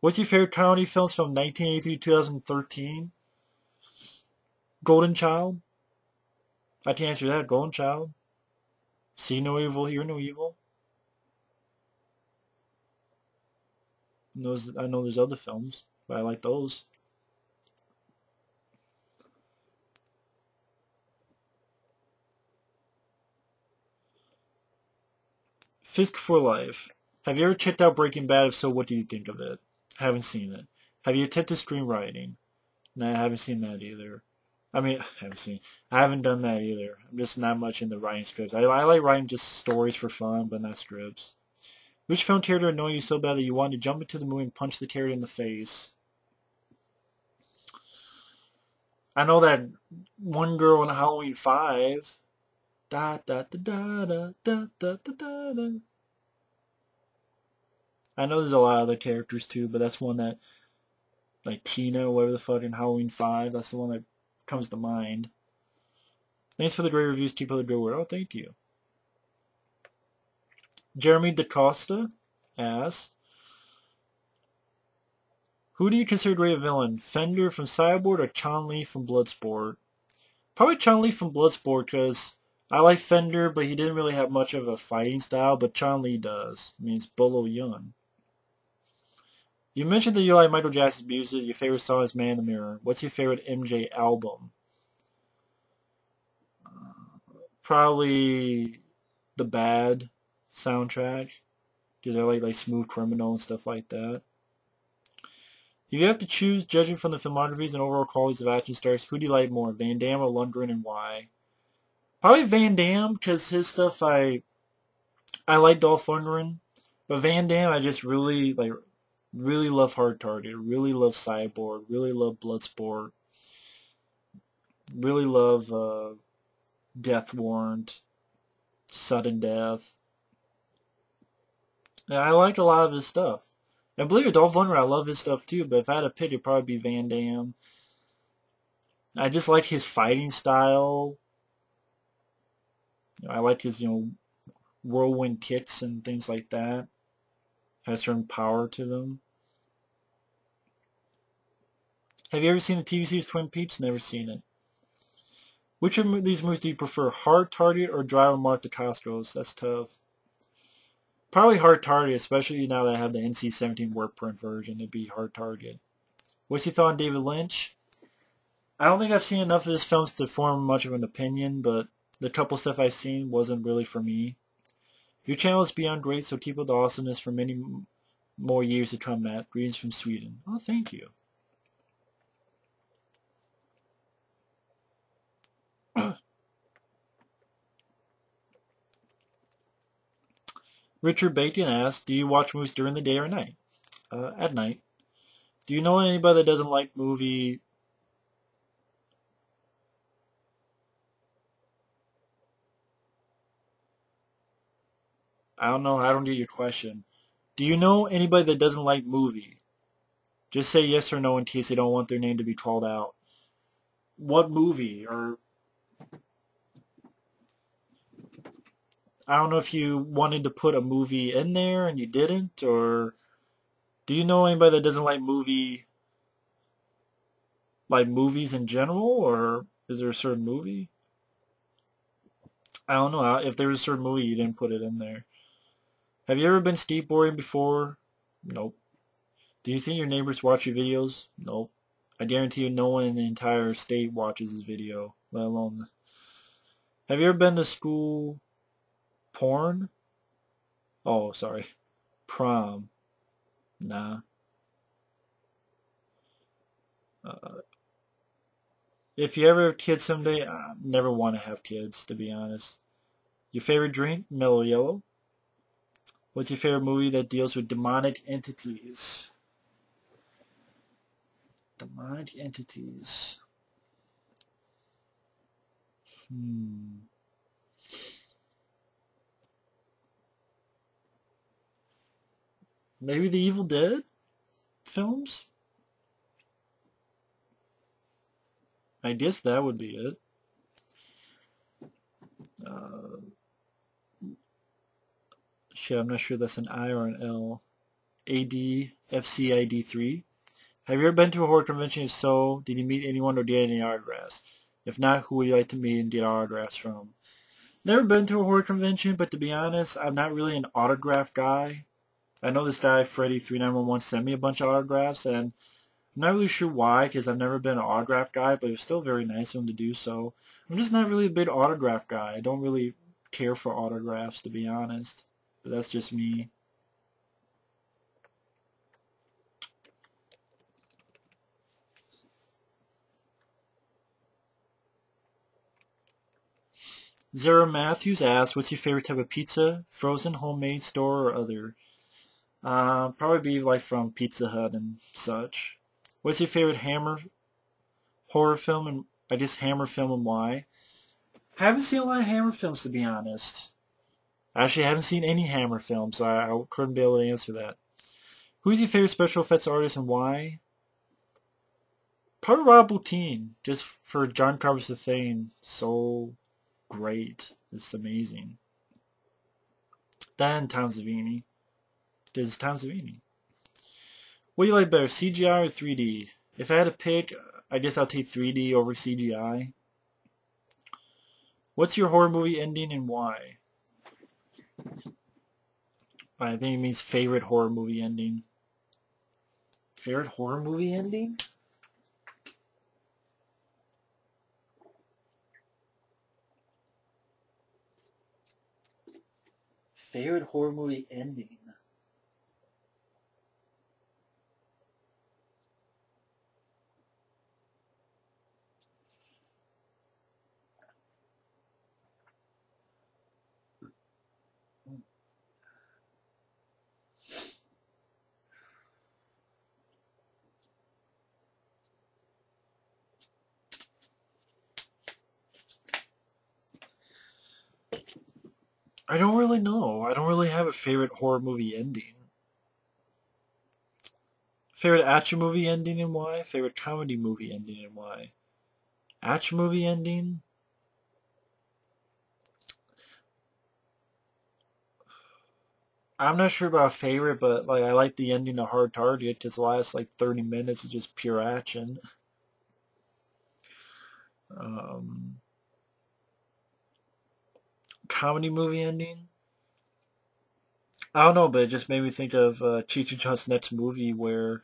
What's your favorite comedy films from 1983 to 2013? Golden Child? I can answer that. Golden Child. See no evil, hear no evil. I know there's other films, but I like those. Fisk for Life. Have you ever checked out Breaking Bad? If so, what do you think of it? Haven't seen it. Have you attempted screenwriting? No, I haven't seen that either. I mean, I haven't done that either. I'm just not much into writing scripts. I like writing just stories for fun, but not scripts. Which film character annoyed you so bad that you wanted to jump into the movie and punch the character in the face? I know that one girl in Halloween 5. Da da da da da da da da da da. I know there's a lot of other characters too, but that's one that, like Tina or whatever the fuck in Halloween 5, that's the one that comes to mind. Thanks for the great reviews. Keep up the good work. Oh, thank you. Jeremy DaCosta asks, who do you consider a great villain? Fender from Cyborg or Chun-Li from Bloodsport? Probably Chun-Li from Bloodsport because I like Fender, but he didn't really have much of a fighting style, but Chun-Li does. I mean, it's Bolo Yun. You mentioned that you like Michael Jackson's music. Your favorite song is Man in the Mirror. What's your favorite MJ album? Probably the Bad soundtrack. Because I like Smooth Criminal and stuff like that. If you have to choose, judging from the filmographies and overall qualities of action stars, who do you like more, Van Damme or Lundgren, and why? Probably Van Damme, because his stuff I like Dolph Lundgren, but Van Damme I just really love Hard Target, really love Cyborg, really love Bloodsport, really love Death Warrant, Sudden Death. Yeah, I like a lot of his stuff. And believe it, Dolph Lundgren, I love his stuff too, but if I had to pick, it'd probably be Van Damme. I just like his fighting style. I like his, whirlwind kicks and things like that. Has certain power to them. Have you ever seen the TV series Twin Peaks? Never seen it. Which of these movies do you prefer, Hard Target or Drive with Martha Cosgrove? That's tough. Probably Hard Target, especially now that I have the NC-17 work print version. It'd be Hard Target. What's your thought on David Lynch? I don't think I've seen enough of his films to form much of an opinion, but the couple stuff I've seen wasn't really for me. Your channel is beyond great, so keep up the awesomeness for many more years to come, Matt. Greetings from Sweden. Oh, thank you. Richard Bacon asks, do you watch movies during the day or night? At night. Do you know anybody that doesn't like movie? I don't know. I don't get your question. Do you know anybody that doesn't like movie? Just say yes or no in case they don't want their name to be called out. What movie? Or I don't know if you wanted to put a movie in there and you didn't, or do you know anybody that doesn't like movies in general, or is there a certain movie? I don't know. If there was a certain movie, you didn't put it in there. Have you ever been skateboarding before? Nope. Do you think your neighbors watch your videos? Nope. I guarantee you no one in the entire state watches this video, let alone... Have you ever been to school porn? Oh, sorry. Prom. Nah. Uh, if you ever have kids someday, I never want to have kids, to be honest. Your favorite drink? Mellow Yellow. What's your favorite movie that deals with demonic entities? Demonic entities. Maybe the Evil Dead films? I guess that would be it. Shit, I'm not sure that's an I or an L. ADFCID3. Have you ever been to a horror convention? If so, did you meet anyone or get any autographs? If not, who would you like to meet and get autographs from? Never been to a horror convention, but to be honest, I'm not really an autograph guy. I know this guy, Freddy3911, sent me a bunch of autographs, and I'm not really sure why, because I've never been an autograph guy, but it was still very nice of him to do so. I'm just not really a big autograph guy. I don't really care for autographs, to be honest. But that's just me. Zara Matthews asks, what's your favorite type of pizza? Frozen, homemade, store, or other? Probably be like from Pizza Hut and such. What's your favorite Hammer horror film? And I guess Hammer film, and why? I haven't seen a lot of Hammer films, to be honest. Actually, I haven't seen any Hammer films, so I couldn't be able to answer that. Who's your favorite special effects artist and why? Probably Rob Bottin, just for John Carpenter's Thing. So great. It's amazing. Then Tom Savini. Because it's Tom Savini. What do you like better, CGI or 3D? If I had to pick, I guess I'll take 3D over CGI. What's your horror movie ending and why? I think it means favorite horror movie ending. Favorite horror movie ending? Favorite horror movie ending? I don't really know. I don't really have a favorite horror movie ending. Favorite action movie ending and why? Favorite comedy movie ending and why? Action movie ending? I'm not sure about favorite, but like I like the ending of Hard Target because the last like 30 minutes is just pure action. Um, Comedy movie ending? I don't know, but it just made me think of Cheech and Chong's next movie where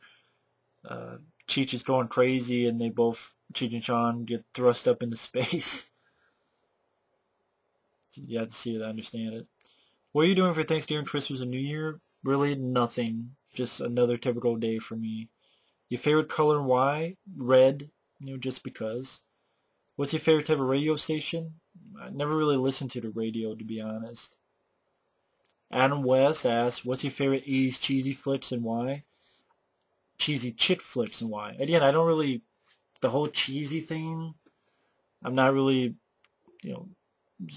uh, Cheech is going crazy and they both, Cheech and Chong, get thrust up into space. You have to see it to understand it. What are you doing for Thanksgiving, Christmas, and New Year? Really nothing. Just another typical day for me. Your favorite color and why? Red, just because. What's your favorite type of radio station? I never really listened to the radio, to be honest. Adam West asks, what's your favorite 80s cheesy flicks and why? Cheesy chick flicks and why? Again, I don't really, the whole cheesy thing, I'm not really, you know,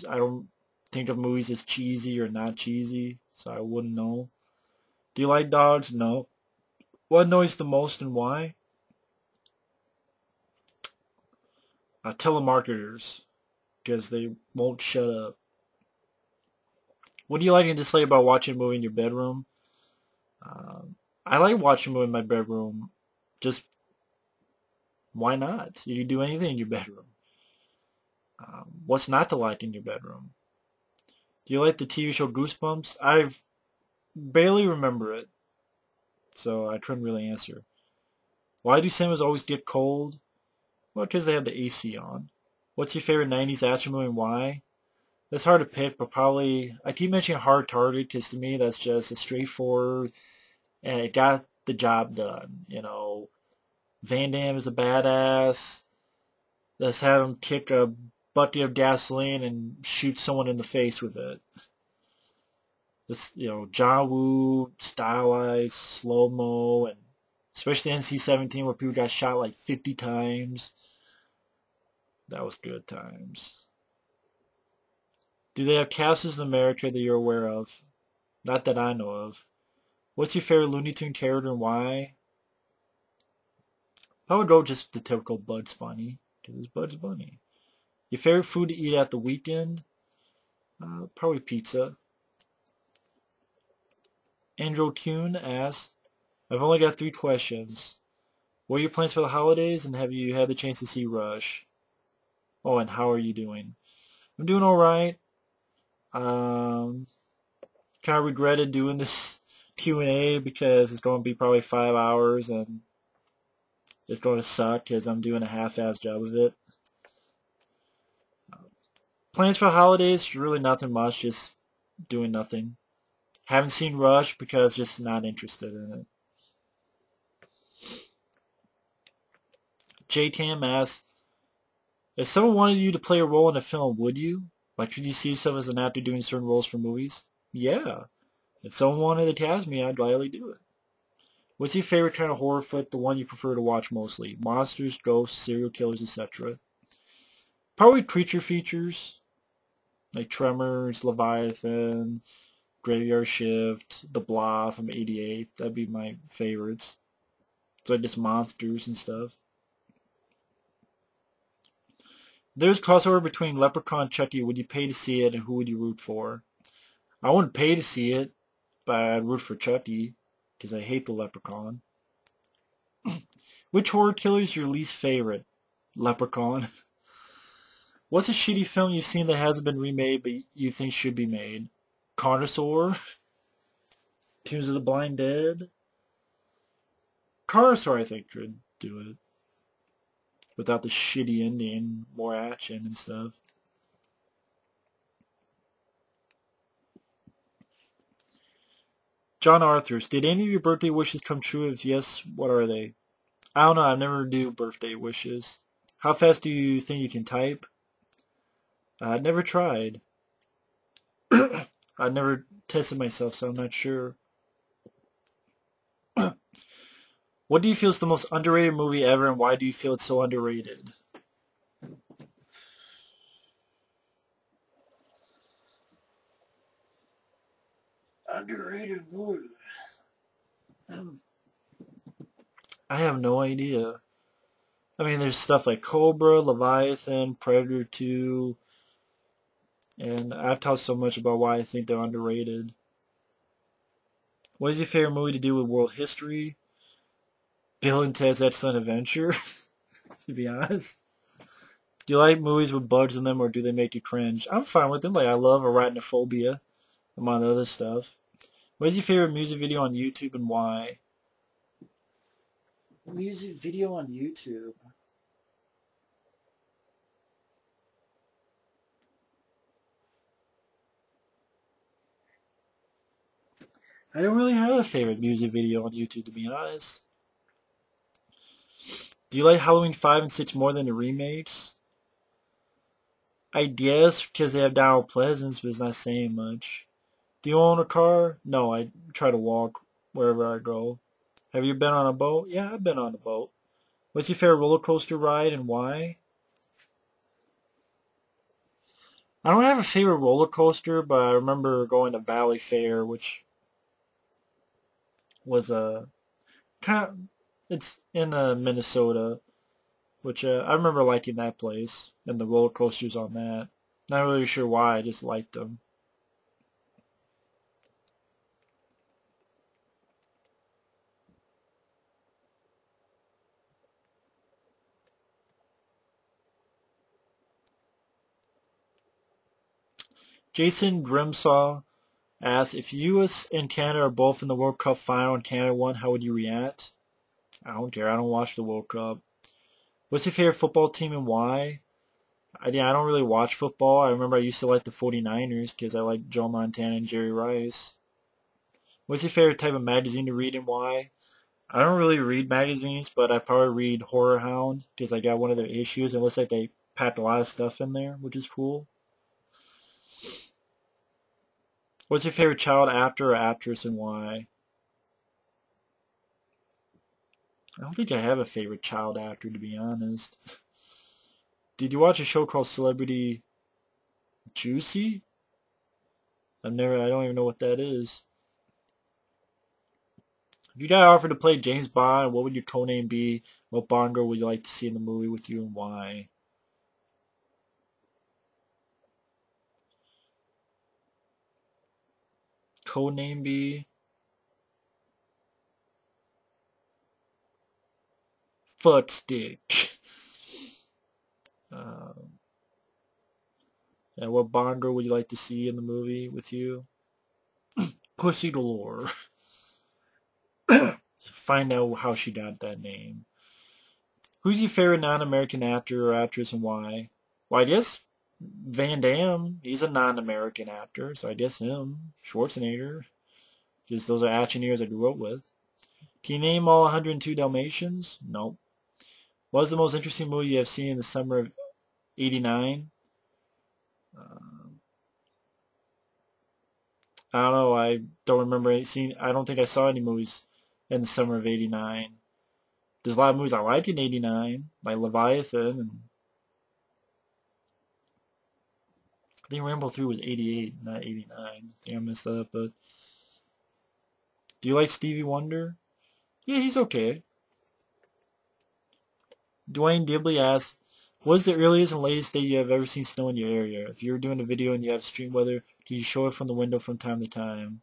I don't think of movies as cheesy or not cheesy, so I wouldn't know. Do you like dogs? No. What annoys the most and why? Telemarketers, because they won't shut up. What do you like and dislike about watching a movie in your bedroom? I like watching a movie in my bedroom. Just why not? You can do anything in your bedroom. What's not to like in your bedroom? Do you like the TV show Goosebumps? I barely remember it, so I couldn't really answer. Why do cinemas always get cold? Well, because they have the AC on. What's your favorite 90s action movie and why? That's hard to pick, but probably, I keep mentioning Hard Target because to me that's just a straightforward, and it got the job done. Van Damme is a badass. Let's have him kick a bucket of gasoline and shoot someone in the face with it. This, John Woo, stylized, slow-mo, and especially NC-17 where people got shot like 50 times. That was good times. Do they have castles in America that you're aware of? Not that I know of. What's your favorite Looney Tune character and why? I would go just the typical Bugs Bunny, because it's Bugs Bunny. Your favorite food to eat at the weekend? Probably pizza. Andrew Kuhn asks, I've only got 3 questions. What are your plans for the holidays, and have you had the chance to see Rush? Oh, and how are you doing? I'm doing alright. Kind of regretted doing this Q&A because it's going to be probably 5 hours, and it's going to suck because I'm doing a half-ass job of it. Plans for the holidays, really nothing much, just doing nothing. Haven't seen Rush because just not interested in it. JTam asks, if someone wanted you to play a role in a film, would you? Like, could you see yourself as an actor doing certain roles for movies? Yeah. If someone wanted to cast me, I'd gladly do it. What's your favorite kind of horror flick, the one you prefer to watch mostly? Monsters, ghosts, serial killers, etc. Probably creature features, like Tremors, Leviathan, Graveyard Shift, The Blob from '88. That'd be my favorites. So just monsters and stuff. There's crossover between Leprechaun and Chucky. Would you pay to see it, and who would you root for? I wouldn't pay to see it, but I'd root for Chucky, because I hate the Leprechaun. Which horror killer is your least favorite? Leprechaun. What's a shitty film you've seen that hasn't been remade but you think should be made? Carnosaur? Tombs of the Blind Dead? Carnosaur, I think, could do it. Without the shitty ending, more action and stuff. John Arthurs, did any of your birthday wishes come true? If yes, what are they? I don't know, I never do birthday wishes. How fast do you think you can type? I never tried. I never tested myself, so I'm not sure. What do you feel is the most underrated movie ever, and why do you feel it's so underrated? Underrated movie. I have no idea. I mean, there's stuff like Cobra, Leviathan, Predator 2, and I've talked so much about why I think they're underrated. What is your favorite movie to do with world history? Bill and Ted's Excellent Adventure, to be honest. Do you like movies with bugs in them, or do they make you cringe? I'm fine with them. Like, I love Arachnophobia, among other stuff. What is your favorite music video on YouTube, and why? Music video on YouTube? I don't really have a favorite music video on YouTube, to be honest. Do you like Halloween 5 and 6 more than the remakes? I guess, because they have Donald Pleasance, but it's not saying much. Do you own a car? No, I try to walk wherever I go. Have you been on a boat? Yeah, I've been on a boat. What's your favorite roller coaster ride, and why? I don't have a favorite roller coaster, but I remember going to Valley Fair, which was a kind of, it's in Minnesota, which I remember liking that place and the roller coasters on that. Not really sure why, I just liked them. Jason Grimsaw asks, if US and Canada are both in the World Cup final and Canada won, how would you react? I don't care. I don't watch the World Cup. What's your favorite football team, and why? I don't really watch football. I remember I used to like the 49ers because I like Joe Montana and Jerry Rice. What's your favorite type of magazine to read, and why? I don't really read magazines, but I probably read Horror Hound because I got one of their issues. It looks like they packed a lot of stuff in there, which is cool. What's your favorite child actor or actress, and why? I don't think I have a favorite child actor, to be honest. Did you watch a show called Celebrity Juicy? I don't even know what that is. If you got offered to play James Bond, what would your codename be? What Bond girl would you like to see in the movie with you, and why? Codename be? Foot stick. Um, and what Bond girl would you like to see in the movie with you? Pussy Galore. Find out how she got that name. Who's your favorite non-American actor or actress and why? Well, I guess Van Damme. He's a non-American actor, so I guess him. Schwarzenegger. Just those are action heroes I grew up with. Can you name all 102 Dalmatians? Nope. What was the most interesting movie you have seen in the summer of '89? I don't know. I don't remember seeing. I don't think I saw any movies in the summer of '89. There's a lot of movies I like in '89, like Leviathan, and I think Rambo 3 was '88, not '89. I think I messed that up. But do you like Stevie Wonder? Yeah, he's okay. Dwayne Dibley asks, what is the earliest and latest day you have ever seen snow in your area? If you're doing a video and you have stream weather, can you show it from the window from time to time?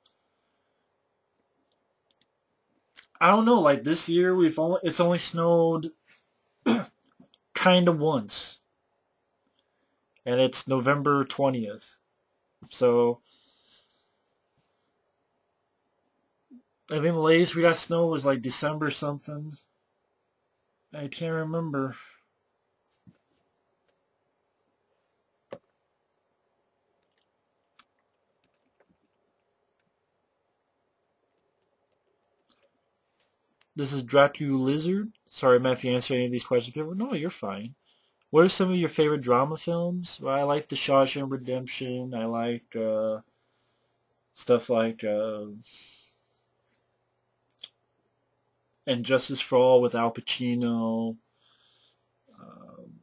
I don't know. Like this year, it's only snowed kind of once, and it's November 20th. So I think the latest we got snow was like December something. I can't remember. This is Dracu Lizard. Sorry, Matt, if you answer any of these questions. No, you're fine. What are some of your favorite drama films? Well, I like The Shawshank Redemption. I like stuff like And Justice for All with Al Pacino. Um,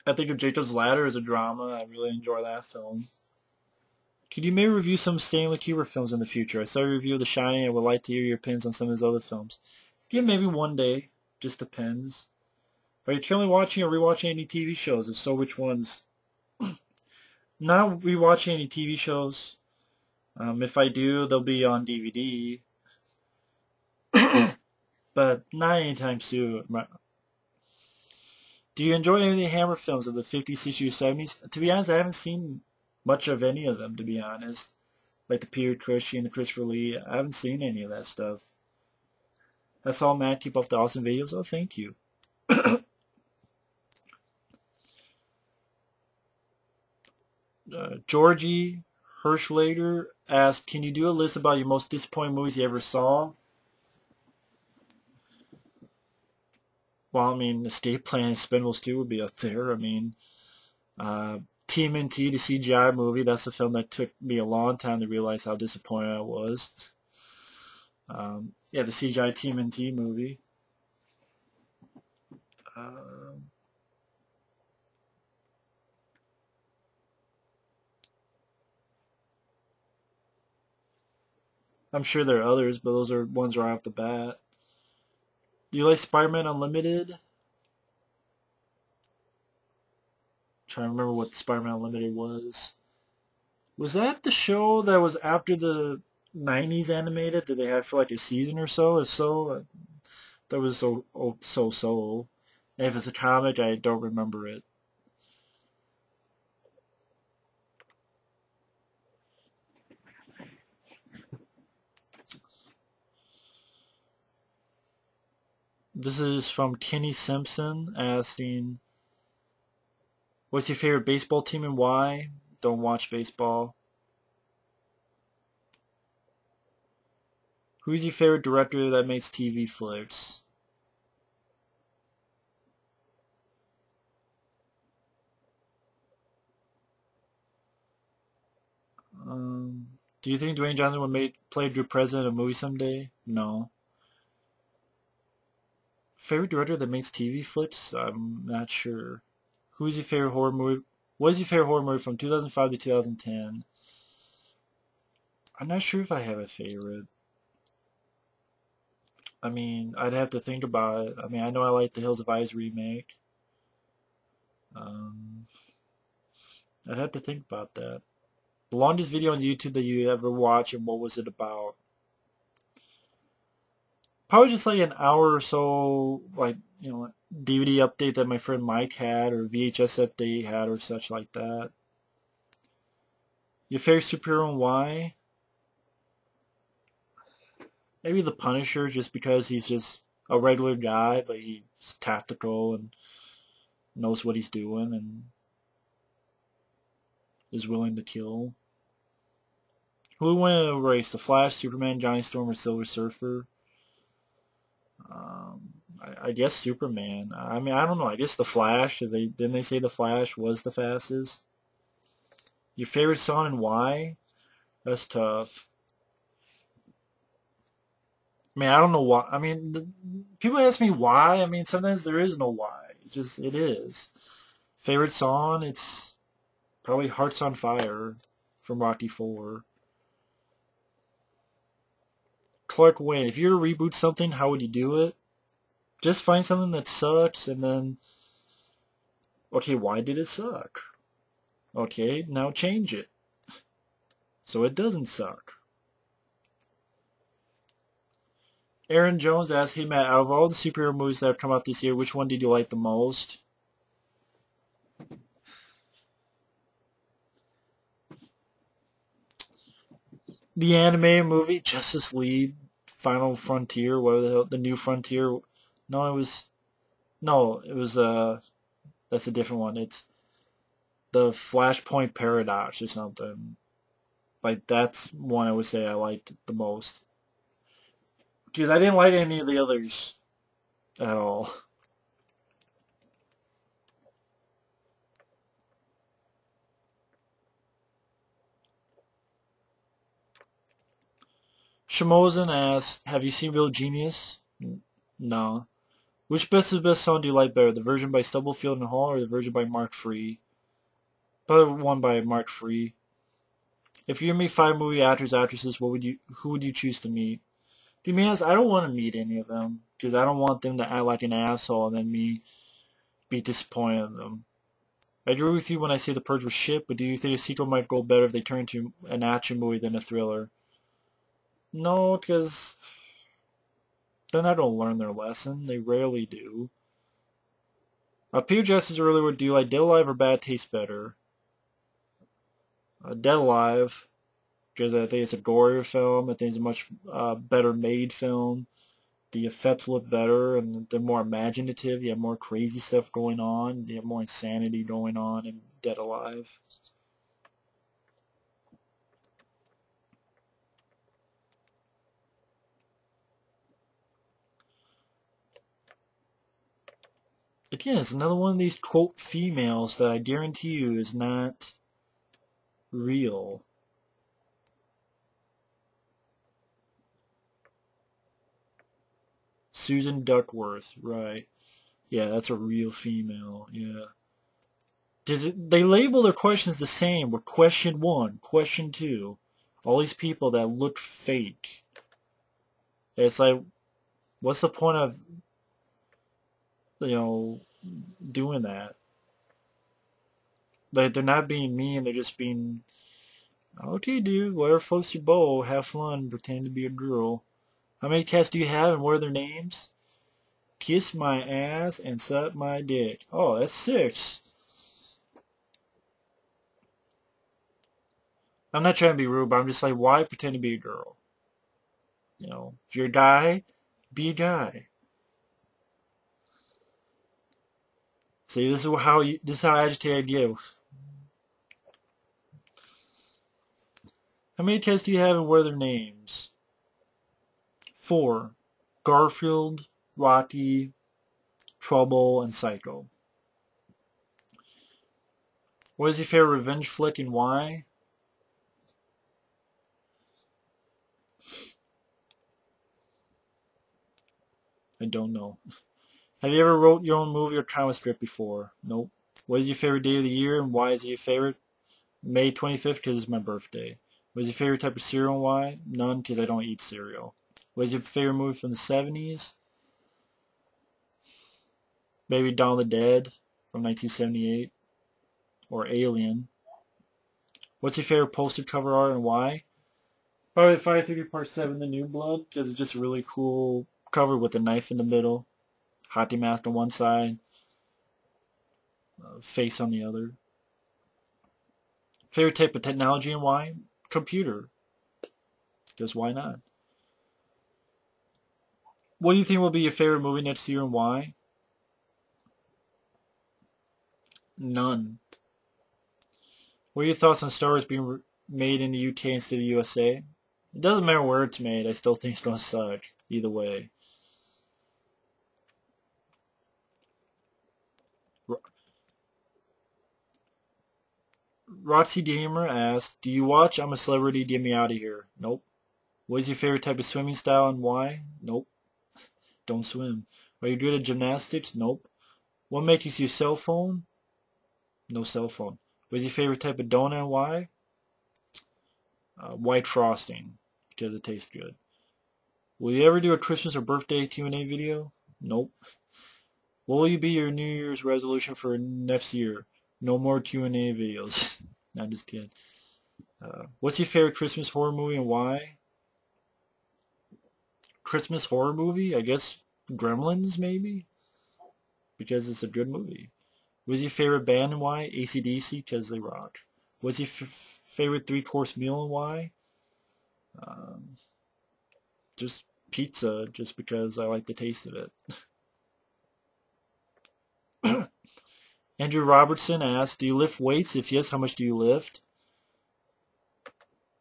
I think of Jacob's Ladder as a drama. I really enjoy that film. Could you maybe review some Stanley Kubrick films in the future? I saw a review of The Shining. I would like to hear your opinions on some of his other films. Yeah, maybe one day. Just depends. Are you currently watching or rewatching any TV shows? If so, which ones? Not rewatching any TV shows. If I do, they'll be on DVD. But not anytime soon. Do you enjoy any of the Hammer films of the 50s, 60s, 70s? To be honest, I haven't seen much of any of them, to be honest. Like the Peter Cushing, the Christopher Lee. I haven't seen any of that stuff. That's all, Matt. Keep up the awesome videos. Oh, thank you. Georgie Hirschlager asked, can you do a list about your most disappointing movies you ever saw? Well, I mean, Escape Plan and Expendables 2 would be up there. I mean, TMNT, the CGI movie, that's a film that took me a long time to realize how disappointed I was. Yeah, the CGI TMNT movie. I'm sure there are others, but those are ones right off the bat. Do you like Spider-Man Unlimited? Trying to remember what Spider-Man Unlimited was. Was that the show that was after the '90s animated that they had for like a season or so? If so, that was so. And if it's a comic, I don't remember it. This is from Kenny Simpson asking, what's your favorite baseball team and why? Don't watch baseball. Who's your favorite director that makes TV flicks? Do you think Dwayne Johnson would play a good president of a movie someday? No. Favorite director that makes TV flicks? I'm not sure. Who's your favorite horror movie? What is your favorite horror movie from 2005 to 2010? I'm not sure if I have a favorite. I mean, I'd have to think about it. I mean, I know I like the Hills of Eyes remake. Um, I'd have to think about that. The longest video on YouTube that you ever watched, and what was it about? Probably just like an hour or so, like, DVD update that my friend Mike had, or VHS update he had, or such like that. Your favorite superhero and why? Maybe the Punisher, just because he's just a regular guy, but he's tactical and knows what he's doing and is willing to kill. Who would win in a race? The Flash, Superman, Johnny Storm, or Silver Surfer? I guess Superman. I mean, I don't know. I guess the Flash. Didn't they say the Flash was the fastest? Your favorite song and why? That's tough. I mean, I don't know why. I mean, people ask me why. I mean, sometimes there is no why. It is. Favorite song? It's probably Hearts on Fire from Rocky 4. Clark Wayne. If you were to reboot something, how would you do it? Just find something that sucks and then, okay, why did it suck? Okay, now change it so it doesn't suck. Aaron Jones asks, hey Matt, out of all the superhero movies that have come out this year, which one did you like the most? The animated movie, Justice League, Final Frontier, whatever the New Frontier. No, it was, that's a different one. It's the Flashpoint Paradox or something. Like, that's one I would say I liked the most. Because I didn't like any of the others at all. Shamozen asks, have you seen Real Genius? No. Which Best of Best song do you like better? The version by Stubblefield and Hall or the version by Mark Free? Probably one by Mark Free. If you meet 5 movie actors, actresses, who would you choose to meet? To be honest, I don't want to meet any of them because I don't want them to act like an asshole and then me be disappointed in them. I agree with you when I say The Purge was shit, but do you think a sequel might go better if they turn to an action movie than a thriller? No, because then I don't learn their lesson. They rarely do. Peter Justice earlier would do like Dead Alive or Bad Taste better. Dead Alive, because I think it's a gorier film. I think it's a much better made film. The effects look better and they're more imaginative. You have more crazy stuff going on. You have more insanity going on in Dead Alive. Again, it's another one of these quote females that I guarantee you is not real. Susan Duckworth, right. Yeah, that's a real female, yeah. They label their questions the same with question 1, question 2. All these people that look fake. It's like, what's the point of, doing that? Like, they're not being mean, they're just being, okay, dude, whatever floats your boat, have fun, pretend to be a girl. How many cats do you have and what are their names? Kiss my ass and suck my dick. Oh, that's 6. I'm not trying to be rude, but I'm just like, why pretend to be a girl? If you're a guy, be a guy. See, this is how agitated I get. How many cats do you have and what are their names? 4. Garfield, Rocky, Trouble, and Psycho. What is your favorite revenge flick and why? I don't know. Have you ever wrote your own movie or comic script before? Nope. What is your favorite day of the year and why is it your favorite? May 25th because it's my birthday. What is your favorite type of cereal and why? None because I don't eat cereal. What is your favorite movie from the 70s? Maybe Dawn of the Dead from 1978 or Alien. What's your favorite poster cover art and why? Probably 530 Part 7 The New Blood because it's just a really cool covered with a knife in the middle, hockey mask on one side, face on the other. Favorite type of technology and why? Computer. Because why not? What do you think will be your favorite movie next year and why? None. What are your thoughts on Star Wars being made in the UK instead of USA? It doesn't matter where it's made. I still think it's going to suck. Either way. Roxy Gamer asks, do you watch I'm a Celebrity, Get Me Out of Here? Nope. What is your favorite type of swimming style and why? Nope. Don't swim. Are you good at gymnastics? Nope. What makes you use your cell phone? No cell phone. What is your favorite type of donut and why? White frosting, because it tastes good. Will you ever do a Christmas or birthday Q&A video? Nope. What will you be your New Year's resolution for next year? No more Q&A videos. Not just kidding. What's your favorite Christmas horror movie and why? Christmas horror movie? I guess Gremlins, maybe? Because it's a good movie. What's your favorite band and why? AC/DC, because they rock. What's your favorite three-course meal and why? Just pizza, just because I like the taste of it. Andrew Robertson asks, do you lift weights? If yes, how much do you lift?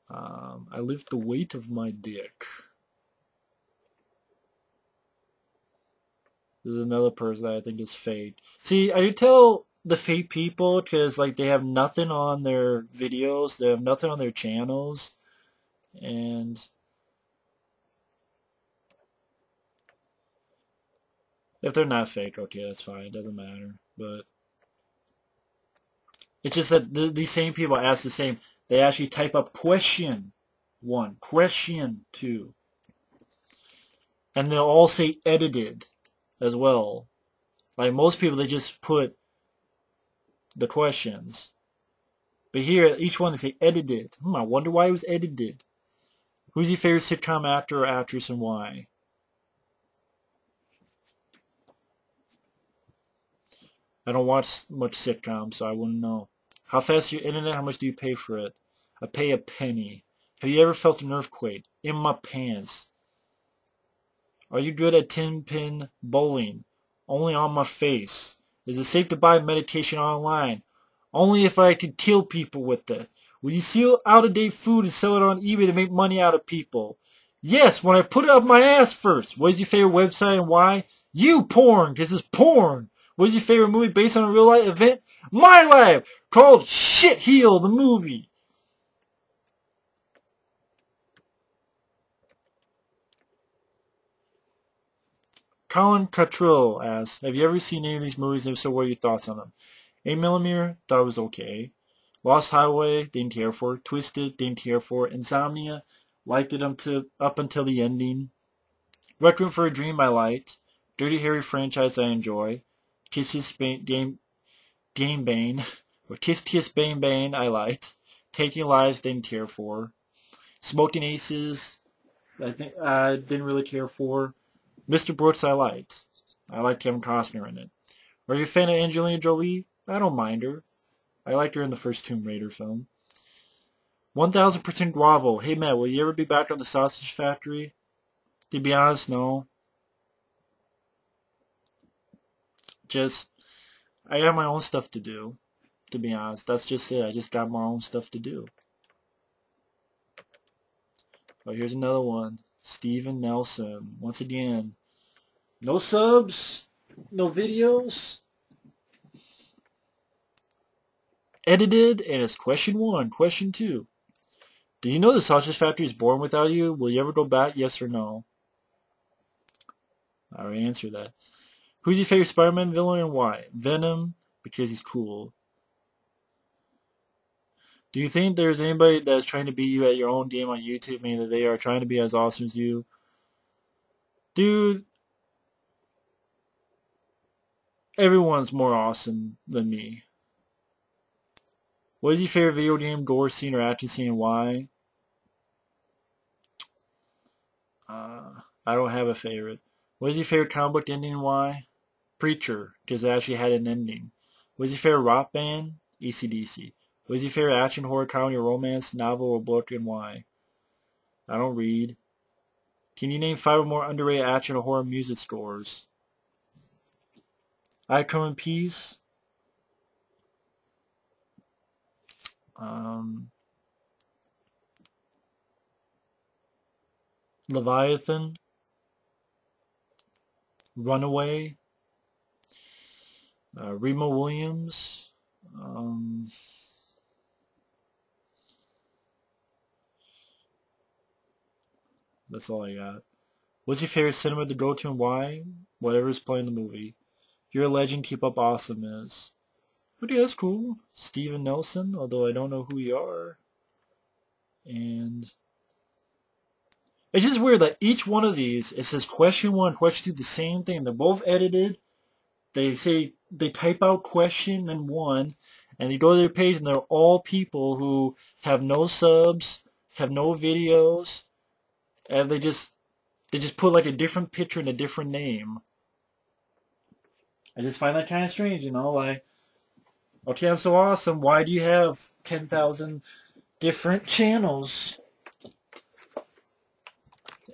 I lift the weight of my dick. This is another person that I think is fake. See, I tell the fake people because like they have nothing on their videos, they have nothing on their channels, and if they're not fake, okay, that's fine. It doesn't matter. But it's just that these same people ask the same. They actually type up question 1, question 2, and they'll all say edited as well. Like most people, they just put the questions. But here, each one they say edited. I wonder why it was edited. Who's your favorite sitcom actor or actress and why? I don't watch much sitcoms, so I wouldn't know. How fast is your internet? How much do you pay for it? I pay a penny. Have you ever felt an earthquake? In my pants. Are you good at 10-pin bowling? Only on my face. Is it safe to buy medication online? Only if I can kill people with it. Will you steal out-of-date food and sell it on eBay to make money out of people? Yes, when I put it up my ass first. What is your favorite website and why? YouPorn, because it's porn. What is your favorite movie based on a real-life event? My life, called Shit Heel, the movie. Colin Cottrell asks, have you ever seen any of these movies, and if so, what are your thoughts on them? 8mm, thought it was okay. Lost Highway, didn't care for it. Twisted, didn't care for it. Insomnia, liked it up until the ending. Requiem for a Dream, I liked. Dirty Harry franchise, I enjoy. Kiss Kiss Bang Bang, or Kiss Kiss Bang Bang, I liked. Taking Lives, didn't care for. Smoking Aces, I think I didn't really care for. Mr. Brooks, I liked. I liked Kevin Costner in it. Are you a fan of Angelina Jolie? I don't mind her. I liked her in the first Tomb Raider film. 1000% Guavo. Hey Matt, will you ever be back on the Sausage Factory? To be honest, no. Just, I have my own stuff to do. To be honest, that's just it. I just got my own stuff to do. Oh, here's another one. Steven Nelson. Once again, no subs, no videos. Edited, and it's question 1, question 2. Do you know the Sausage Factory is born without you? Will you ever go back, yes or no? I already answered that. Who's your favorite Spider-Man villain and why? Venom, because he's cool. Do you think there's anybody that's trying to beat you at your own game on YouTube, meaning that they are trying to be as awesome as you? Dude, everyone's more awesome than me. What is your favorite video game, gore scene, or action scene, and why? I don't have a favorite. What is your favorite comic book ending and why? Preacher, because it actually had an ending. What is your favorite rock band? AC/DC. What is your favorite action, horror, comedy, or romance, novel, or book and why? I don't read. Can you name 5 or more underrated action or horror music scores? I Come in Peace. Leviathan. Runaway. Remo Williams. That's all I got. What's your favorite cinema to go to and why? Whatever's playing the movie. You're a legend, keep up awesomeness. But yeah, that's cool. Steven Nelson, although I don't know who you are. And it's just weird that each one of these, it says question 1, question 2, the same thing. They're both edited. They say, they type out question and 1, and you go to their page and they're all people who have no subs, have no videos, and they just put like a different picture and a different name. I just find that kind of strange, you know, like, okay, I'm so awesome, why do you have 10,000 different channels?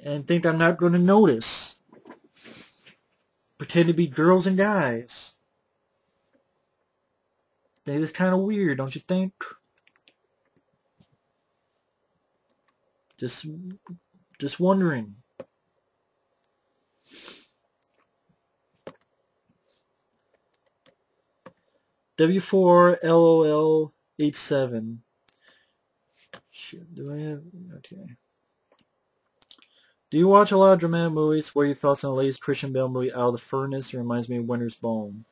And think I'm not going to notice. Pretend to be girls and guys. It's kind of weird, don't you think? Just wondering. W4LOL87. Shit, do I have... Okay. Do you watch a lot of dramatic movies? What are your thoughts on the latest Christian Bale movie, Out of the Furnace? It reminds me of Winter's Bone.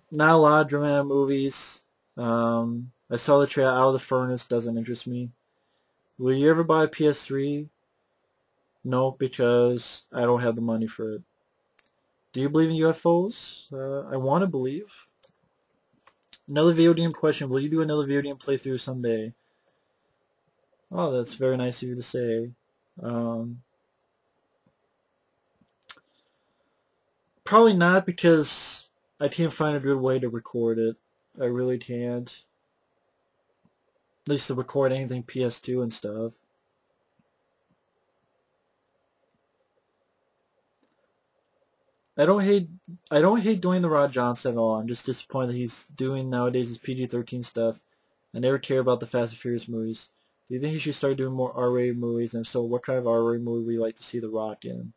Not a lot of dramatic movies. I saw the trailer. Out of the Furnace doesn't interest me. Will you ever buy a PS3? No, because I don't have the money for it. Do you believe in UFOs? I want to believe. Another video game question. Will you do another video game playthrough someday? Oh, that's very nice of you to say. Probably not, because I can't find a good way to record it. I really can't. At least to record anything PS2 and stuff. I don't hate Dwayne The Rock Johnson at all. I'm just disappointed that he's doing nowadays his PG-13 stuff. I never care about the Fast and Furious movies. Do you think he should start doing more R-rated movies? And if so, what kind of R-rated movie would you like to see The Rock in?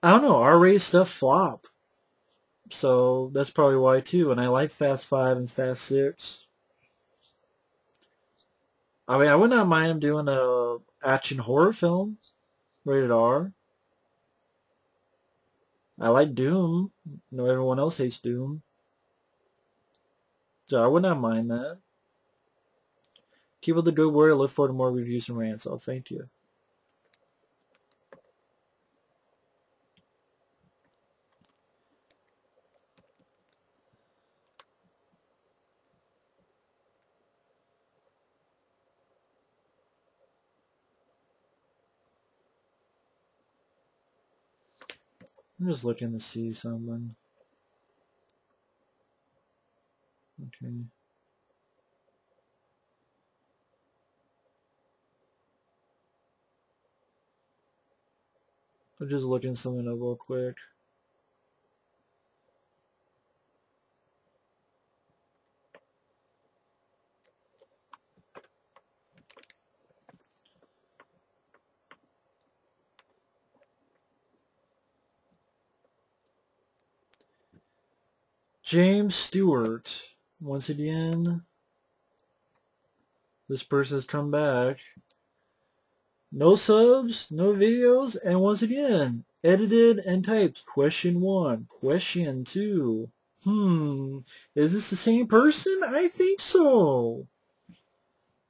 I don't know. R-rated stuff flop. So that's probably why too. And I like Fast 5 and Fast 6. I mean, I would not mind him doing a action horror film. Rated R. I like Doom. I know everyone else hates Doom. So I would not mind that. Keep up the good word. I look forward to more reviews and rants. Oh, thank you. I'm just looking to see something. Okay. I'm just looking something up real quick. James Stewart. Once again, this person has come back. No subs, no videos, and once again, edited and typed. Question 1. Question 2. Is this the same person? I think so.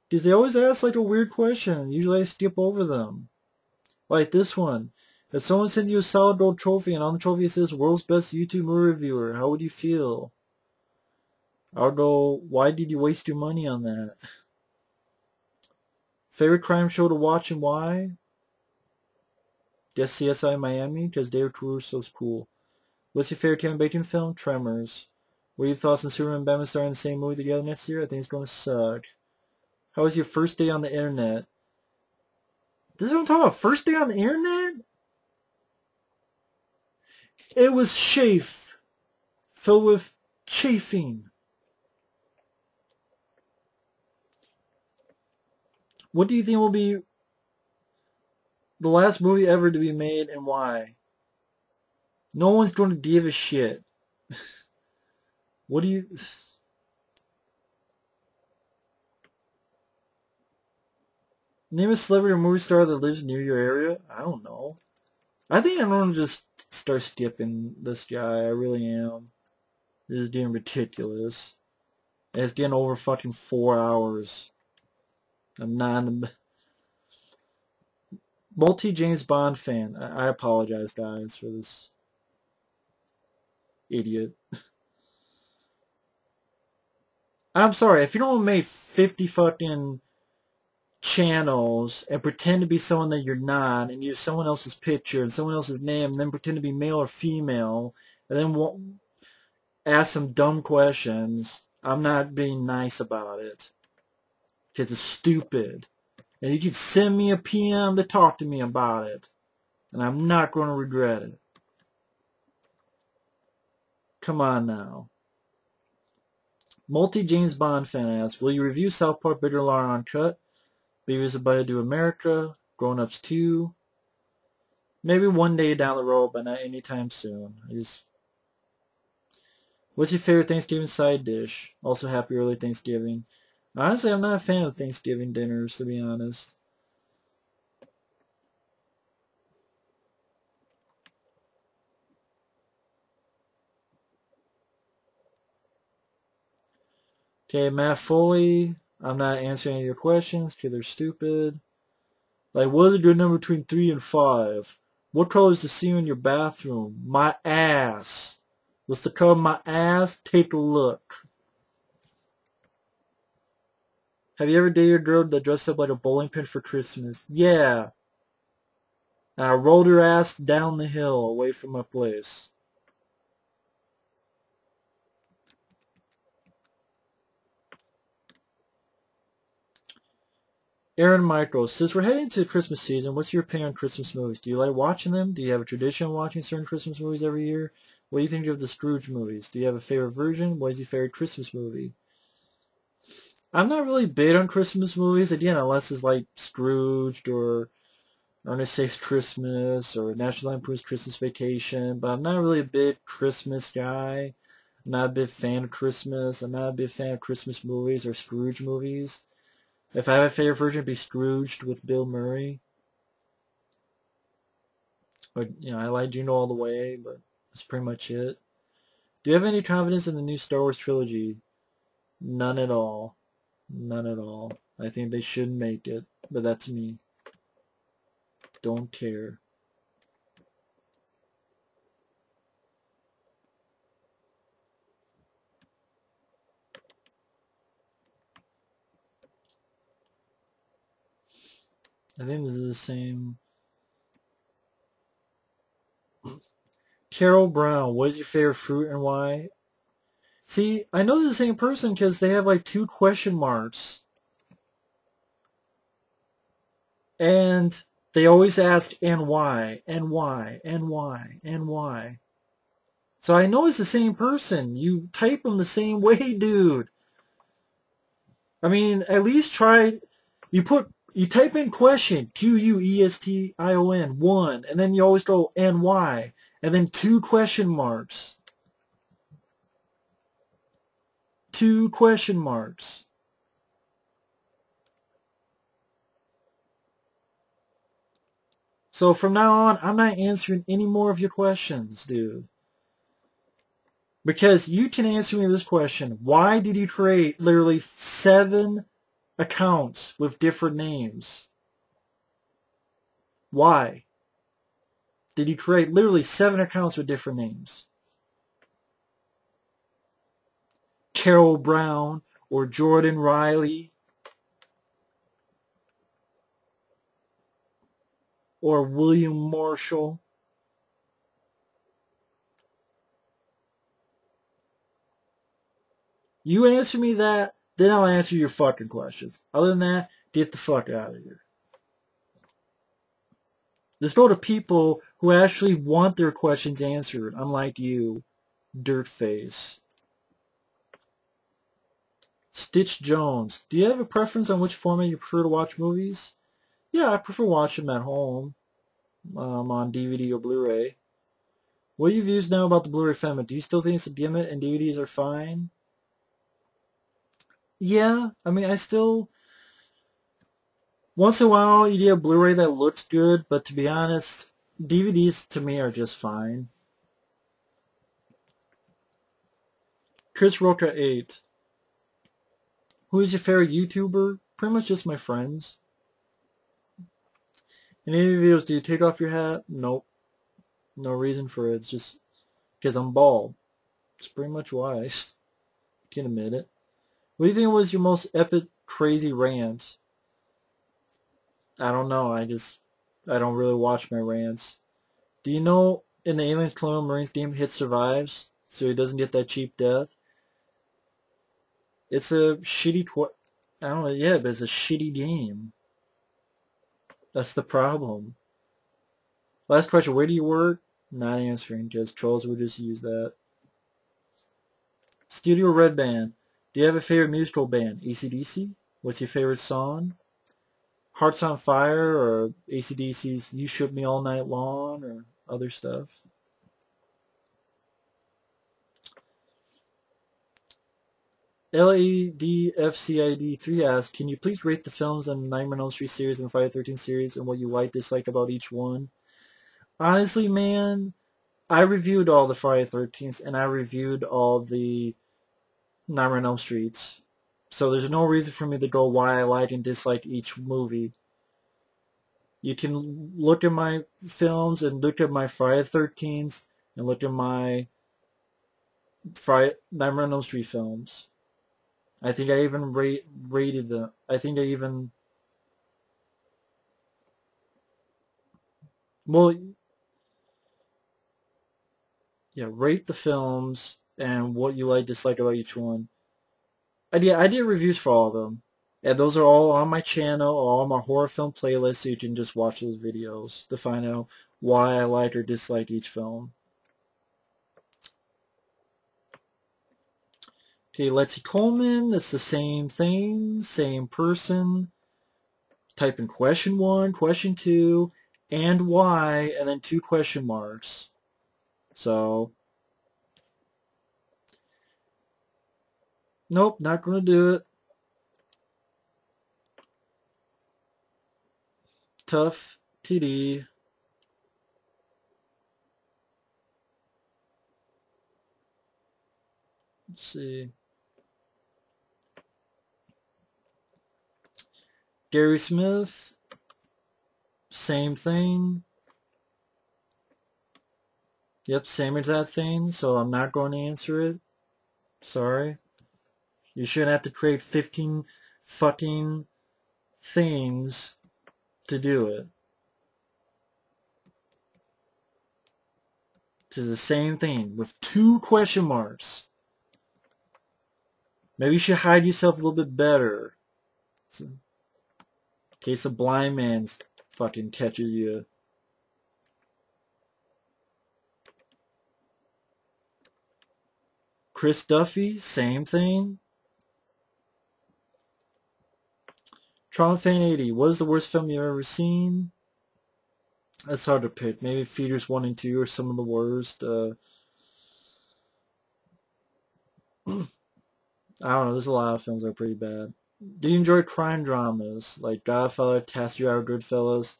Because they always ask like a weird question. Usually I skip over them. Like this one. If someone sent you a solid gold trophy and on the trophy it says World's Best YouTube Movie Reviewer, how would you feel? I would go, why did you waste your money on that? Favorite crime show to watch and why? Guess CSI Miami, because David Caruso's cool. What's your favorite Kevin Bacon film? Tremors. What are your thoughts on Superman and Batman starring in the same movie together next year? I think it's going to suck. How was your first day on the internet? This is what I'm talking about. First day on the internet? It was chafe. Filled with chafing. What do you think will be the last movie ever to be made and why? No one's going to give a shit. What do you... Name a celebrity or movie star that lives near your area? I don't know. I think I'm going to just start skipping this guy. I really am. This is getting ridiculous. And it's getting over fucking 4 hours. I'm not in the... Multi-James Bond fan. I apologize, guys, for this idiot. I'm sorry, if you don't make 50 fucking channels and pretend to be someone that you're not and use someone else's picture and someone else's name and then pretend to be male or female and then ask some dumb questions, I'm not being nice about it. Because it's stupid. And you can send me a PM to talk to me about it. And I'm not going to regret it. Come on now. Multi-James Bond fan asks, will you review South Park Bigger Lar Uncut? Beavis and Butthead Do America? Grown Ups 2? Maybe one day down the road, but not anytime soon. What's your favorite Thanksgiving side dish? Also, happy early Thanksgiving. Honestly, I'm not a fan of Thanksgiving dinners, to be honest. Okay, Matt Foley. I'm not answering any of your questions because they're stupid. Like, what is a good number between 3 and 5? What color is the ceiling in your bathroom? My ass. What's the color of my ass? Take a look. Have you ever dated a girl that dressed up like a bowling pin for Christmas? Yeah. And I rolled her ass down the hill away from my place. Aaron Michael, since we're heading to the Christmas season, what's your opinion on Christmas movies? Do you like watching them? Do you have a tradition of watching certain Christmas movies every year? What do you think of the Scrooge movies? Do you have a favorite version? What is your favorite Christmas movie? I'm not really big on Christmas movies, again, unless it's like Scrooged or Ernest Saves Christmas or National Lampoon's Christmas Vacation, but I'm not really a big Christmas guy. I'm not a big fan of Christmas. I'm not a big fan of Christmas movies or Scrooge movies. If I have a favorite version, it'd be Scrooged with Bill Murray. But, I like Jingle All the Way, but that's pretty much it. Do you have any confidence in the new Star Wars trilogy? None at all. None at all. I think they should make it, but that's me. Don't care. I think this is the same. Carol Brown, what is your favorite fruit and why? See, I know it's the same person because they have like 2 question marks. And they always ask, and why, and why, and why, and why. So I know it's the same person. You type them the same way, dude. I mean, at least try, you type in question, Question, 1, and then you always go, and why, and then 2 question marks. 2 question marks. So from now on, I'm not answering any more of your questions, dude. Because you can answer me this question. Why did you create literally 7 accounts with different names? Why did you create literally 7 accounts with different names? Carol Brown or Jordan Riley. or William Marshall? You answer me that, then I'll answer your fucking questions. Other than that, get the fuck out of here. Let's go to people who actually want their questions answered, unlike you, dirtface. Stitch Jones. Do you have a preference on which format you prefer to watch movies? Yeah, I prefer watching them at home, on DVD or Blu-ray. What are your views now about the Blu-ray format? Do you still think it's a gimmick and DVDs are fine? Yeah, I mean, I still... Once in a while, you get a Blu-ray that looks good, but to be honest, DVDs to me are just fine. Chris Roca 8. Who is your favorite YouTuber? Pretty much just my friends. In any videos, do you take off your hat? Nope. No reason for it. It's just because I'm bald. It's pretty much why. I can admit it. What do you think was your most epic, crazy rant? I don't know. I don't really watch my rants. Do you know in the Aliens Colonial Marines game, Hit survives, so he doesn't get that cheap death? It's a shitty... I don't know, yeah, but it's a shitty game. That's the problem. Last question, where do you work? Not answering, because trolls would just use that. Studio Red Band. Do you have a favorite musical band? AC/DC? What's your favorite song? Hearts on Fire or AC/DC's You Shook Me All Night Long or other stuff? LADFCID3 asks, can you please rate the films on the Nightmare on Elm Street series and Friday the 13th series and what you like, dislike about each one? Honestly, man, I reviewed all the Friday the 13th and I reviewed all the Nightmare on Elm Streets. So there's no reason for me to go why I like and dislike each movie. You can look at my films and look at my Friday the 13th and look at my Nightmare on Elm Street films. I think I even rated them. I think I even... Well, yeah, rate the films and what you like, dislike about each one. I did reviews for all of them. And those are all on my channel or on my horror film playlist, so you can just watch those videos to find out why I like or dislike each film. Okay, Lexi Coleman, it's the same thing, same person. Type in question 1, question 2, and why, and then 2 question marks. So, nope, not going to do it. Tough TD. Let's see. Gary Smith, same thing. Yep, same exact thing, so I'm not going to answer it. Sorry. You shouldn't have to create 15 fucking things to do it. It's the same thing with 2 question marks. Maybe you should hide yourself a little bit better. In case a blind man fucking catches you. Chris Duffy, same thing. Trauma Fan 80, what is the worst film you've ever seen? That's hard to pick. Maybe Feeders 1 and 2 are some of the worst. I don't know, there's a lot of films that are pretty bad. Do you enjoy crime dramas like Godfather, Taxi Driver, Goodfellas?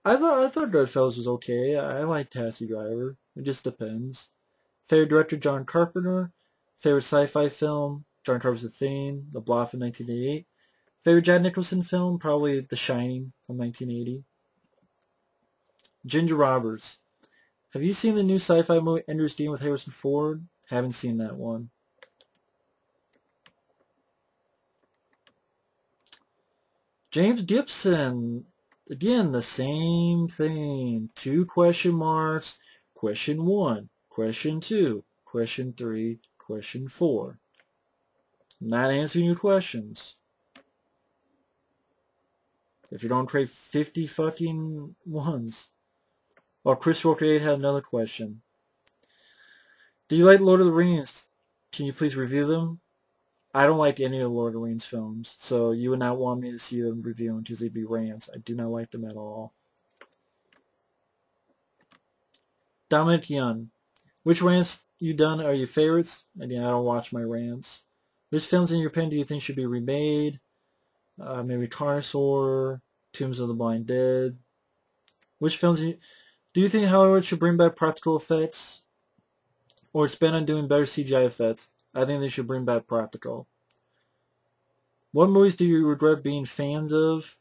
I thought Goodfellas was okay. I like Taxi Driver. It just depends. Favorite director, John Carpenter. Favorite sci-fi film, John Carpenter's The Thing, The Blob from 1988. Favorite Jack Nicholson film, probably The Shining from 1980. Ginger Roberts. Have you seen the new sci-fi movie Ender's Game with Harrison Ford? Haven't seen that one. James Gibson. Again, the same thing. 2 question marks. Question 1. Question 2. Question 3. Question 4. I'm not answering your questions. If you don't create 50 fucking ones. Well, Chris Walker 8 had another question. Do you like Lord of the Rings? Can you please review them? I don't like any of the Lord of the Rings films, so you would not want me to see them reviewing because they'd be rants. I do not like them at all. Dominic Young. Which rants you done are your favorites? Again, I don't watch my rants. Which films in your opinion do you think should be remade? Maybe Carnosaur, Tombs of the Blind Dead. Which films do you think Hollywood should bring back practical effects? Or spend on doing better CGI effects? I think they should bring back practical. What movies do you regret being fans of?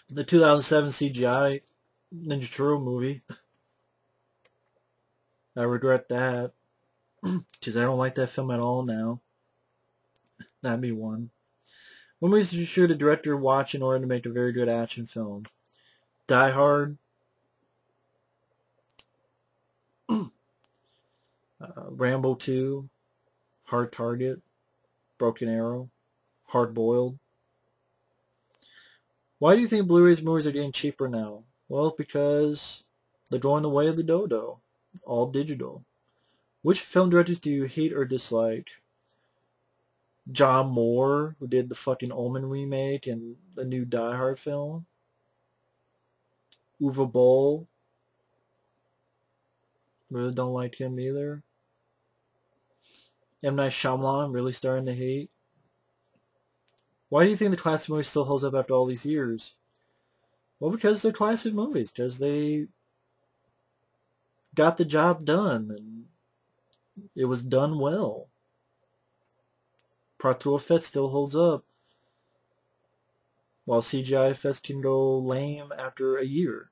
The 2007 CGI Ninja Turtle movie. I regret that. Because I don't like that film at all now. That'd be one. What movies should a director watch in order to make a very good action film? Die Hard. Rambo 2. Hard Target. Broken Arrow. Hard Boiled. Why do you think Blu-rays movies are getting cheaper now? Well, because they're going the way of the dodo. All digital. Which film directors do you hate or dislike? John Moore, who did the fucking Omen remake and the new Die Hard film. Uwe Boll. Really don't like him either. M. Night Shyamalan, really starting to hate. Why do you think the classic movie still holds up after all these years? Well, because they're classic movies. Because they got the job done. And it was done well. Practical effects still holds up. While CGI effects can go lame after a year.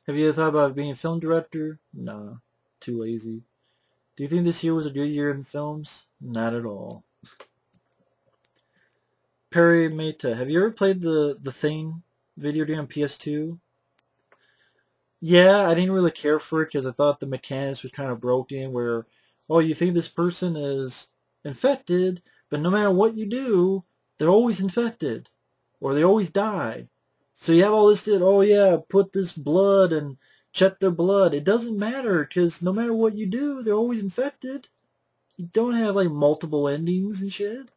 Have you ever thought about being a film director? Nah. Too lazy. Do you think this year was a good year in films? Not at all. Perry Meta, have you ever played the Thing video game on PS2? Yeah, I didn't really care for it because I thought the mechanics was kind of broken where, oh, you think this person is infected, but no matter what you do, they're always infected. Or they always die. So you have all this, oh yeah, put this blood and check their blood. It doesn't matter because no matter what you do, they're always infected. You don't have like multiple endings and shit.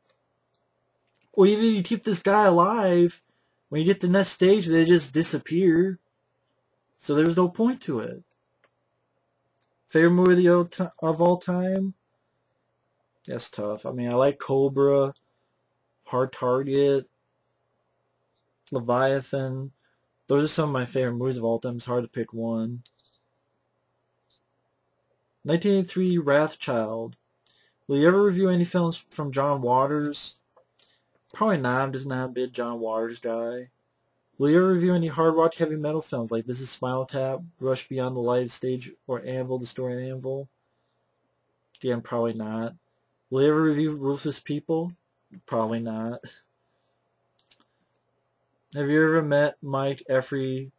Or even if you keep this guy alive, when you get to the next stage, they just disappear. So there's no point to it. Favorite movie of all time? That's tough. I mean, I like Cobra, Hard Target, Leviathan. Those are some of my favorite movies of all time. It's hard to pick one. 1983 Wrathchild. Will you ever review any films from John Waters? Probably not. I'm just not a big John Waters guy. Will you ever review any hard rock heavy metal films like This Is Spinal Tap, Rush Beyond the Light Stage, or Anvil, The Story of Anvil? Again, probably not. Will you ever review Ruthless People? Probably not. Have you ever met Mike, Effrey,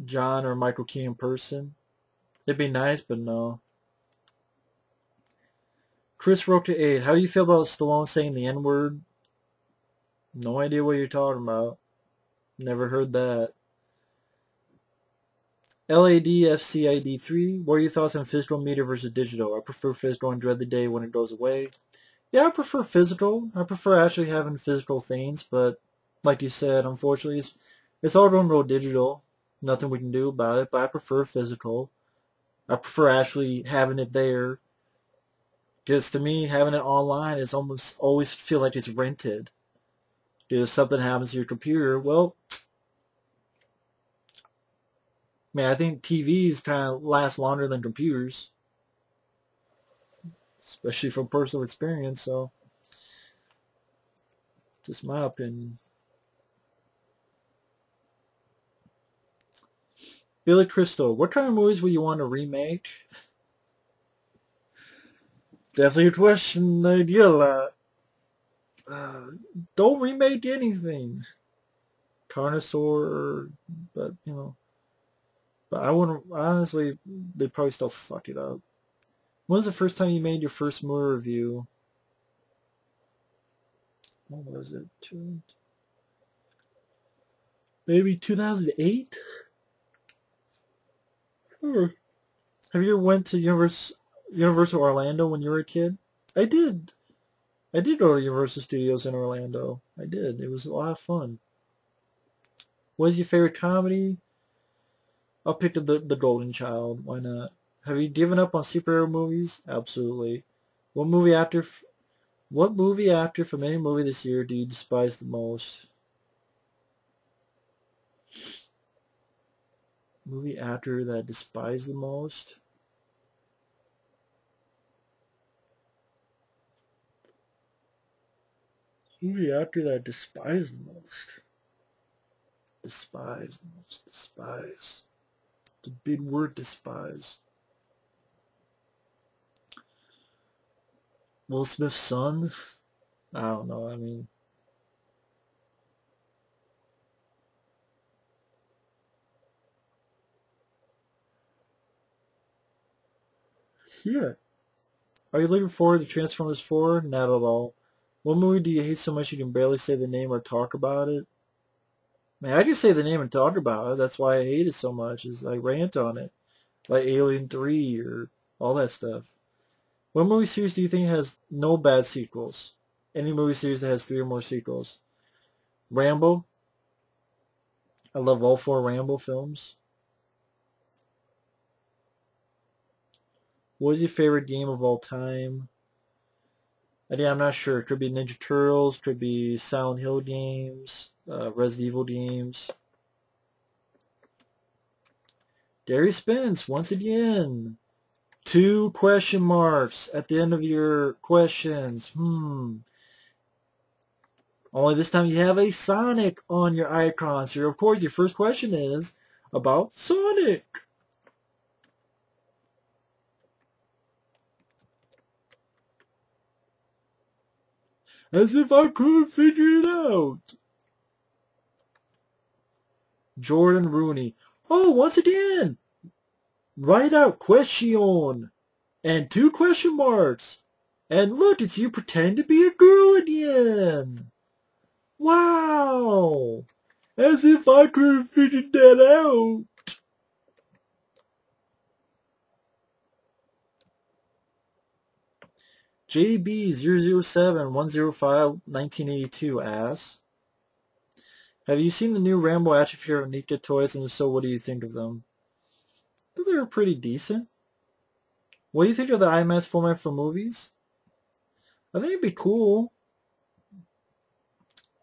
John, or Michael Keane in person? It'd be nice, but no. Chris Rocha 8. How do you feel about Stallone saying the N-word? No idea what you're talking about. Never heard that. LADFCID3. What are your thoughts on physical media versus digital? I prefer physical and dread the day when it goes away. Yeah, I prefer physical. I prefer actually having physical things, but like you said, unfortunately, it's all going to go digital. Nothing we can do about it, but I prefer physical. I prefer actually having it there. Because to me, having it online is almost always feel like it's rented. Because if something happens to your computer, well, I think TVs kind of last longer than computers. Especially from personal experience, so just my opinion. Billy Crystal, what kind of movies would you want to remake? Definitely a question I get a lot. Don't remake anything. Carnosaur, but you know. But I wouldn't, honestly, they'd probably still fuck it up. When was the first time you made your first movie review? What was it? Maybe 2008? Or have you ever went to Universal Orlando when you were a kid? I did. I did go to Universal Studios in Orlando. I did. It was a lot of fun. What is your favorite comedy? I'll pick the Golden Child. Why not? Have you given up on superhero movies? Absolutely. What movie actor from any movie this year do you despise the most? Movie actor that I despise the most? Movie actor that I despise the most? Despise the most. Despise. It's a big word, despise. Will Smith's son? I don't know. I mean, yeah. Are you looking forward to Transformers 4? Not at all. What movie do you hate so much you can barely say the name or talk about it? Man, I can say the name and talk about it. That's why I hate it so much, is I rant on it. Like Alien 3 or all that stuff. What movie series do you think has no bad sequels? Any movie series that has 3 or more sequels? Rambo. I love all 4 Rambo films. What is your favorite game of all time? I'm not sure. It could be Ninja Turtles, could be Silent Hill games, Resident Evil games. Gary Spence, once again. 2 question marks at the end of your questions. Only this time you have a Sonic on your icon. So, of course, your first question is about Sonic. As if I could figure it out. Jordan Rooney. Oh, once again. Write out question. And 2 question marks. And look, it's you pretending to be a girl again. Wow. As if I could have figured that out. JB0071051982 asks, have you seen the new Rambo Action Figure Nikta toys, and if so, what do you think of them? I think they're pretty decent. What do you think of the IMAX format for movies? I think it'd be cool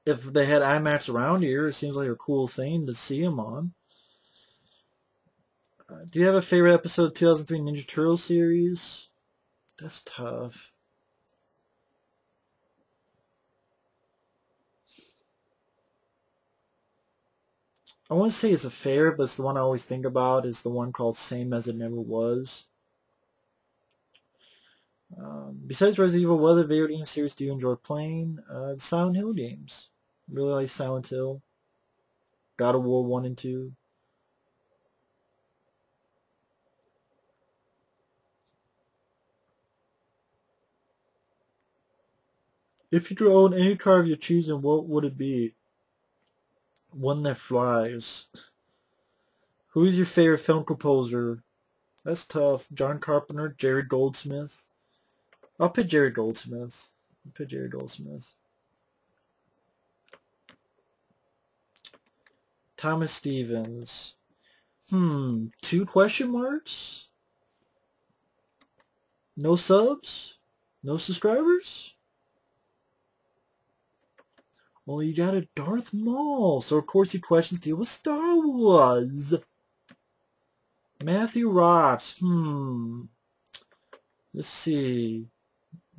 if they had IMAX around here. It seems like a cool thing to see them on. Do you have a favorite episode of 2003 Ninja Turtle series? That's tough. I wouldn't say it's a favorite, but it's the one I always think about. Is the one called Same as It Never Was. Besides Resident Evil, what other video game series do you enjoy playing? The Silent Hill games. Really like Silent Hill. God of War 1 and 2. If you could own any car of your choosing, what would it be? One that flies. Who is your favorite film composer? That's tough. John Carpenter, Jerry Goldsmith. I'll pick Jerry Goldsmith. Thomas Stevens. 2 question marks? No subs? No subscribers? Well, you got a Darth Maul, so of course your questions deal with Star Wars. Matthew Rocks. Let's see.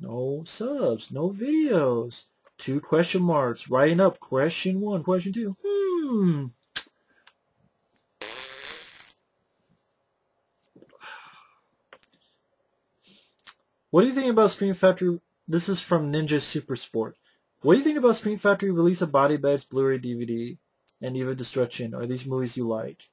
No subs, no videos. 2 question marks. Writing up question 1, question 2. What do you think about Scream Factory? This is from Ninja Super Sport. What do you think about Scream Factory release of Body Bags Blu-ray DVD and Eve of Destruction? Are these movies you like?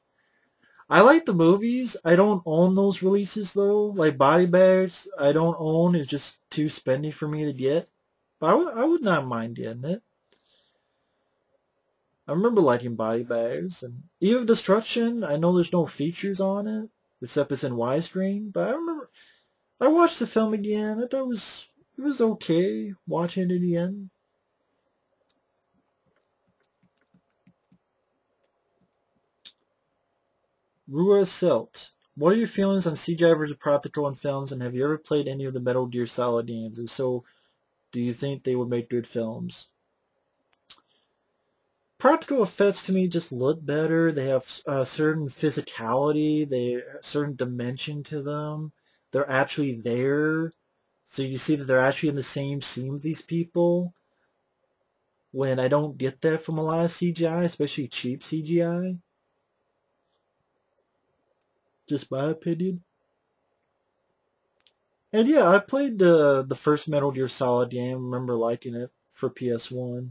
I like the movies. I don't own those releases though. Like Body Bags, I don't own. It's just too spendy for me to get. But I would not mind getting it. I remember liking Body Bags and Eve of Destruction. I know there's no features on it except it's in widescreen. But I remember I watched the film again. I thought it was okay watching it again. Rua Selt. What are your feelings on CGI versus practical in films, and have you ever played any of the Metal Gear Solid games? If so, do you think they would make good films? Practical effects to me just look better. They have a certain physicality, they have a certain dimension to them. They're actually there. So you see that they're actually in the same scene with these people. When I don't get that from a lot of CGI, especially cheap CGI. Just my opinion. And yeah, I played the first Metal Gear Solid game. Remember liking it for PS1.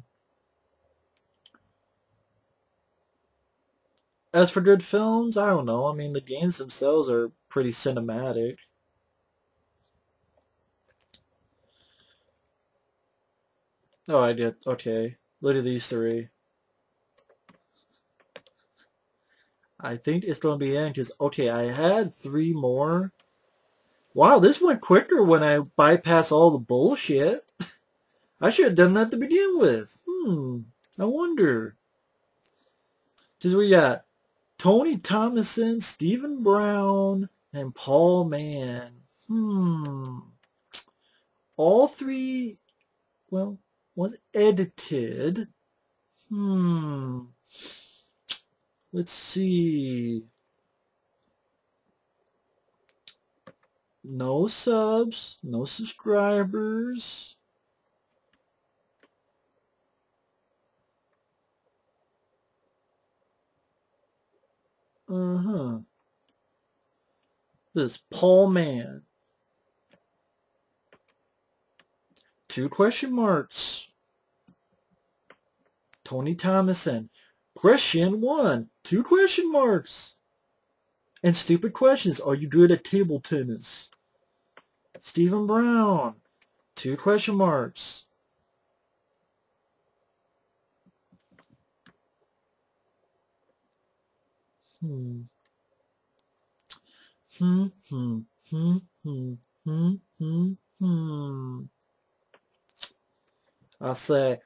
As for good films, I don't know. I mean, the games themselves are pretty cinematic. Oh, I did. Okay. Look at these three. I think it's going to be in because, okay, I had three more. Wow, this went quicker when I bypassed all the bullshit. I should have done that to begin with. I wonder. Because we got Tony Thomason, Stephen Brown, and Paul Mann. All three, well, was edited. Let's see. No subs, no subscribers. This Paul Mann. 2 question marks. Tony Thomason. Question 1. 2 question marks. And stupid questions. Are you good at table tennis? Stephen Brown. 2 question marks. I say,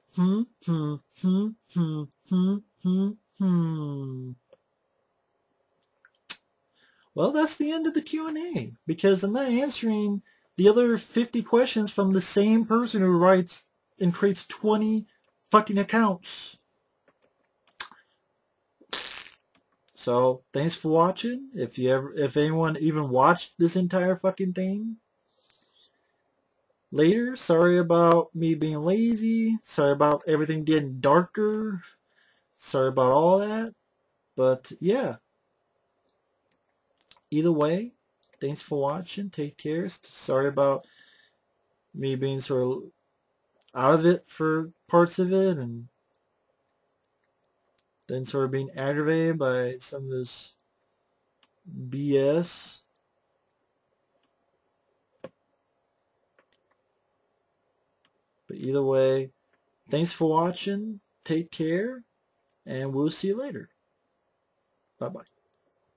Well, that's the end of the Q&A, because I'm not answering the other 50 questions from the same person who writes and creates 20 fucking accounts. So, thanks for watching. If anyone even watched this entire fucking thing. Later, sorry about me being lazy. Sorry about everything getting darker. Sorry about all that. But, yeah. Either way, thanks for watching. Take care. Sorry about me being sort of out of it for parts of it, and then sort of being aggravated by some of this BS. But either way, thanks for watching. Take care, and we'll see you later. Bye-bye.